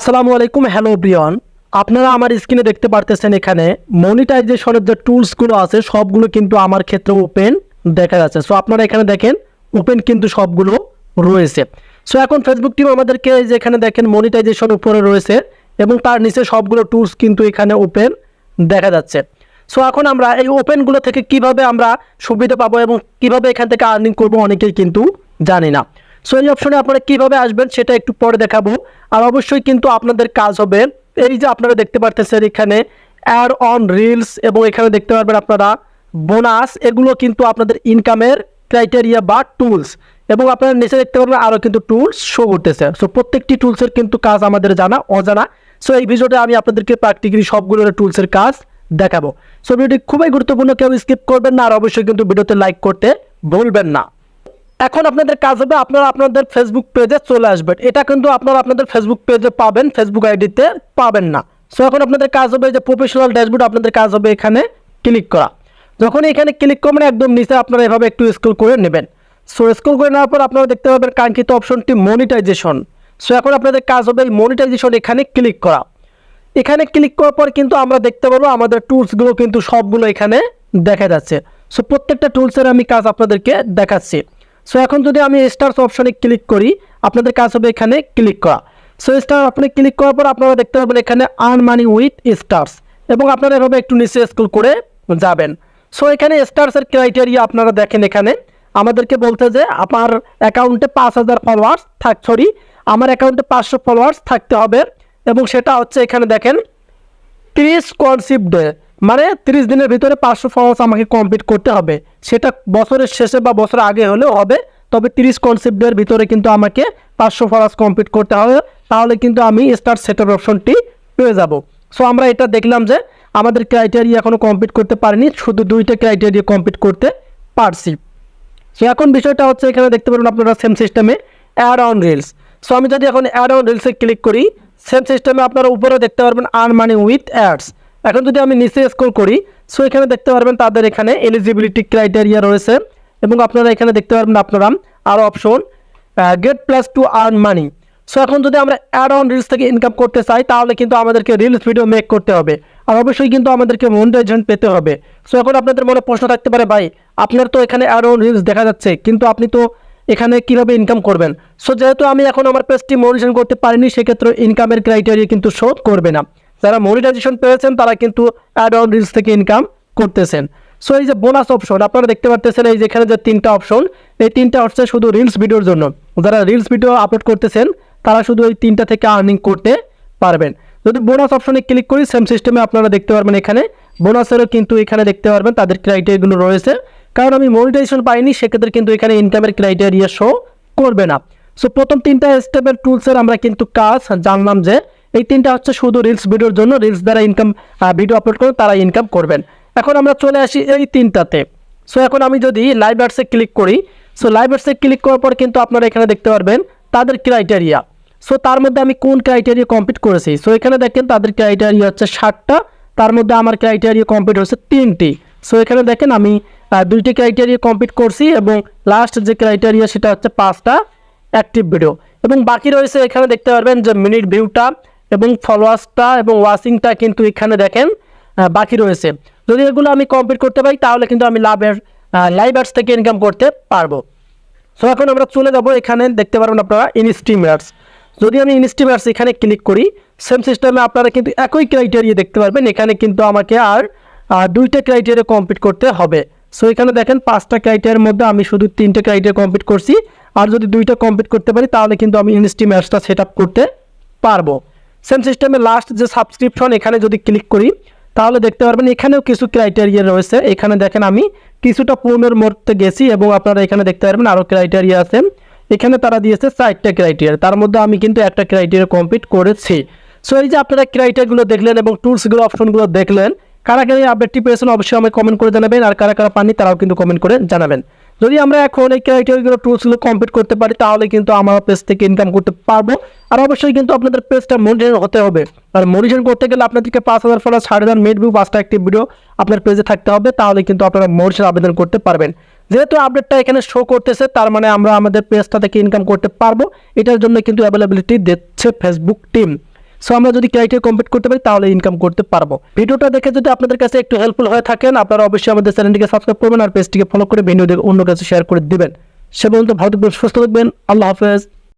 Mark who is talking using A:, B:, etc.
A: আসসালামু আলাইকুম, hello everyone. আপনারা আমার স্ক্রিনে দেখতে পারতেছেন এখানে মনিটাইজেশনের যে টুলসগুলো আছে সবগুলো কিন্তু আমার ক্ষেত্রে ওপেন দেখা যাচ্ছে। সো আপনারা এখানে দেখেন ওপেন কিন্তু সবগুলো রয়েছে। সো এখন ফেসবুক টিম আমাদেরকে যে এখানে দেখেন মনিটাইজেশন উপরে রয়েছে এবং তার নিচে সবগুলো টুলস কিন্তু এখানে ওপেন দেখা যাচ্ছে। সো এখন আমরা এই ওপেনগুলো থেকে কিভাবে আমরা সুবিধা পাবো এবং কিভাবে এখান থেকে আর্নিং করবো অনেকেই কিন্তু জানি না। সো এই অপশনে আপনারা কীভাবে আসবেন সেটা একটু পরে দেখাবো। আর অবশ্যই কিন্তু আপনাদের কাজ হবে এই যে আপনারা দেখতে পারতেছেন এখানে অ্যাড অন রিলস এবং এখানে দেখতে পারবেন আপনারা বোনাস, এগুলো কিন্তু আপনাদের ইনকামের ক্রাইটেরিয়া বা টুলস। এবং আপনারা নিচে দেখতে পারবেন আরও কিন্তু টুলস শো করতেছে। সো প্রত্যেকটি টুলসের কিন্তু কাজ আমাদের জানা অজানা। সো এই ভিডিওতে আমি আপনাদেরকে প্র্যাকটিক্যালি সবগুলো টুলসের কাজ দেখাবো। সো ভিডিওটি খুবই গুরুত্বপূর্ণ, কেউ স্কিপ করবেন না। আর অবশ্যই কিন্তু ভিডিওতে লাইক করতে ভুলবেন না। এখন আপনাদের কাজ হবে আপনারা আপনাদের ফেসবুক পেজে চলে আসবেন। এটা কিন্তু আপনারা আপনাদের ফেসবুক পেজে পাবেন, ফেসবুক আইডিতে পাবেন না। সো এখন আপনাদের কাজ হবে যে প্রফেশনাল ড্যাশবোর্ড, আপনাদের কাজ হবে এখানে ক্লিক করা। যখন এখানে ক্লিক করবেন একদম নিচে আপনারা এভাবে একটু স্ক্রল করে নেবেন। সো স্ক্রল করে নেওয়ার পর আপনারা দেখতে পাবেন কাঙ্ক্ষিত অপশনটি মনিটাইজেশন। সো এখন আপনাদের কাজ হবে এই মনিটাইজেশন এখানে ক্লিক করা। এখানে ক্লিক করার পর কিন্তু আমরা দেখতে পারবো আমাদের টুলসগুলো কিন্তু সবগুলো এখানে দেখা যাচ্ছে। সো প্রত্যেকটা টুলসের আমি কাজ আপনাদেরকে দেখাচ্ছি। সো এখন যদি আমি স্টার্স অপশনে ক্লিক করি আপনাদের কাজ হবে এখানে ক্লিক করা। সো স্টার আপনি ক্লিক করার পর আপনারা দেখতে পাবেন এখানে আর্ন মানি উইথ স্টার্স এবং আপনারা এভাবে একটু নিচে স্ক্রল করে যাবেন। সো এখানে স্টার্সের ক্রাইটেরিয়া আপনারা দেখেন এখানে আমাদেরকে বলতে যে আমার অ্যাকাউন্টে 5000 ফলোয়ার্স আমার অ্যাকাউন্টে 500 ফলোয়ার্স থাকতে হবে এবং সেটা হচ্ছে এখানে দেখেন 30 কনসেপ্ট ডে, মানে 30 দিনের ভিতরে 500 ফলোয়ার্স আমাকে কমপ্লিট করতে হবে। সেটা বছরের শেষে বা বছর আগে হলেও হবে, তবে 30 কনসেপ্টের ভিতরে কিন্তু আমাকে 500 ফলোয়ার্স কমপ্লিট করতে হবে। তাহলে কিন্তু আমি স্টার্ট সেটআপ অপশনটি পেয়ে যাব। সো আমরা এটা দেখলাম যে আমাদের ক্রাইটেরিয়া এখনও কমপ্লিট করতে পারিনি, শুধু 2টা ক্রাইটেরিয়া কমপ্লিট করতে পারছি। সো এখন বিষয়টা হচ্ছে এখানে দেখতে পারেন আপনারা সেম সিস্টেমে অ্যাড অন রিলস। সো আমি যদি এখন অ্যাড অন রিলসে ক্লিক করি সেম সিস্টেমে আপনারা উপরে দেখতে পারবেন আর্ন মানি উইথ অ্যাডস। এখন যদি আমি নিচে স্ক্রল করি সো এখানে দেখতে পারবেন তাদের এখানে এলিজিবিলিটি ক্রাইটেরিয়া রয়েছে এবং আপনারা এখানে দেখতে পারবেন আপনারা আরও option get plus to earn money. So এখন যদি আমরা অ্যাড অন রিলস থেকে ইনকাম করতে চাই তাহলে কিন্তু আমাদেরকে রিলস ভিডিও মেক করতে হবে আর অবশ্যই কিন্তু আমাদেরকে মনিটাইজেশন পেতে হবে। সো এখন আপনাদের মনে প্রশ্ন থাকতে পারে, ভাই আপনার তো এখানে অ্যাড অন রিলস দেখা যাচ্ছে কিন্তু আপনি তো এখানে কীভাবে ইনকাম করবেন? সো যেহেতু আমি এখন আমার পেজটি মনিটাইজেশন করতে পারিনি সেক্ষেত্রে ইনকামের ক্রাইটেরিয়া কিন্তু শো করবে না। যারা মনিটাইজেশন পেয়েছেন তারা কিন্তু অ্যাড অন রিলস থেকে ইনকাম করতেছেন। সো এই যে বোনাস অপশন আপনারা দেখতে পাচ্ছেন এই যেখানে যে 3টা অপশন, এই 3টা হচ্ছে শুধু রিলস ভিডিওর জন্য। যারা রিলস ভিডিও আপলোড করতেছেন তারা শুধু এই 3টা থেকে আর্নিং করতে পারবেন। যদি বোনাস অপশনে ক্লিক করি সেম সিস্টেমে আপনারা দেখতে পারবেন এখানে বোনাসেরও কিন্তু এখানে দেখতে পারবেন তাদের ক্রাইটেরিয়াগুলো রয়েছে। কারণ আমি মনিটাইজেশন পাইনি সেক্ষেত্রে কিন্তু এখানে ইনকামের ক্রাইটেরিয়া শো করবে না। সো প্রথম 3টা স্টেপের টুলসের আমরা কিন্তু কাজ জানলাম যে এই 3টা হচ্ছে শুধু রিলস ভিডিওর জন্য, রিলস দ্বারা ইনকাম ভিডিও আপলোড করে তারা ইনকাম করবেন। এখন আমরা চলে আসি এই 3টাতে। সো এখন আমি যদি লাইভ অ্যাডসে ক্লিক করি সো লাইভ অ্যাডসে ক্লিক করার পর কিন্তু আপনারা এখানে দেখতে পারবেন তাদের ক্রাইটেরিয়া। সো তার মধ্যে আমি কোন ক্রাইটেরিয়া কমপ্লিট করেছি। সো এখানে দেখেন তাদের ক্রাইটেরিয়া হচ্ছে 60টা, তার মধ্যে আমার ক্রাইটেরিয়া কমপ্লিট হচ্ছে 3টি। সো এখানে দেখেন আমি 2টি ক্রাইটেরিয়া কমপ্লিট করছি এবং লাস্ট যে ক্রাইটেরিয়া সেটা হচ্ছে 5টা অ্যাক্টিভ ভিডিও এবং বাকি রয়েছে এখানে দেখতে পারবেন যে মিনিট ভিউটা এবং ফলোয়ার্সটা এবং ওয়াচিংটা কিন্তু এখানে দেখেন বাকি রয়েছে। যদি এগুলো আমি কমপ্লিট করতে পারি তাহলে কিন্তু আমি লাইভ অ্যাডস থেকে ইনকাম করতে পারবো। সো এখন আমরা চলে যাব এখানে দেখতে পারবেন আপনারা ইনস্ট্রিম অ্যাডস। যদি আমি ইনস্ট্রিম অ্যাডস এখানে ক্লিক করি সেম সিস্টেমে আপনারা কিন্তু একই ক্রাইটেরিয়া দেখতে পারবেন। এখানে কিন্তু আমাকে আর 2টা ক্রাইটেরিয়া কমপ্লিট করতে হবে। সো এখানে দেখেন 5টা ক্রাইটেরিয়ার মধ্যে আমি শুধু 3টে ক্রাইটেরিয়া কমপ্লিট করছি। আর যদি 2টা কমপ্লিট করতে পারি তাহলে কিন্তু আমি ইনস্ট্রিম অ্যাডসটা সেট আপ করতে পারবো। সেম সিস্টেমে লাস্ট যে সাবস্ক্রিপশন এখানে যদি ক্লিক করি তাহলে দেখতে পারবেন এখানেও কিছু ক্রাইটেরিয়া রয়েছে। এখানে দেখেন আমি কিছুটা পূর্ণের মধ্যে গেছি এবং আপনারা এখানে দেখতে পারবেন আরও ক্রাইটেরিয়া আছে। এখানে তারা দিয়েছে 4টা ক্রাইটেরিয়া, তার মধ্যে আমি কিন্তু একটা ক্রাইটেরিয়া কমপ্লিট করেছি। সো এই যে আপনারা ক্রাইটেরিয়াগুলো দেখলেন এবং টুলসগুলো অপশনগুলো দেখলেন, কারা কারা এই আপডেটটি পেয়েছেন অবশ্যই আমাকে কমেন্ট করে জানাবেন আর কারা কারা পাননি তারাও কিন্তু কমেন্ট করে জানাবেন। যদি আমরা এখন এই ক্রাইটেরিয়াগুলো টুলসগুলো কমপ্লিট করতে পারি তাহলে কিন্তু আমার পেজ থেকে ইনকাম করতে পারবো। আর অবশ্যই কিন্তু আপনাদের পেজটা মনিটাইজেশন হতে হবে। আর মনিটাইজেশন করতে গেলে আপনাদেরকে 5000 ফলোয়ার 6000 মিনিট ভিউ 5টা অ্যাক্টিভ ভিডিও আপনার পেজে থাকতে হবে, তাহলে কিন্তু আপনারা মনিটাইজেশন আবেদন করতে পারবেন। যেহেতু আপডেটটা এখানে শো করতেছে তার মানে আমরা আমাদের পেজটা থেকে ইনকাম করতে পারবো। এটার জন্য কিন্তু অ্যাভেলেবিলিটি দিচ্ছে ফেসবুক টিম। সো আমরা যদি ক্রাইটেরিয়া কমপ্লিট করতে পারি তাহলে ইনকাম করতে পারবো। ভিডিওটা দেখে যদি আপনাদের কাছে একটু হেল্পফুল হয়ে থাকেন, আপনারা অবশ্যই আমাদের চ্যানেলটিকে সাবস্ক্রাইব করবেন আর পেজটিকে ফলো করে ভিডিও দেখে অন্য কাছে শেয়ার করে দিবেন। সে পর্যন্ত ভালো থাকবেন, সুস্থ থাকবেন। আল্লাহ হাফেজ।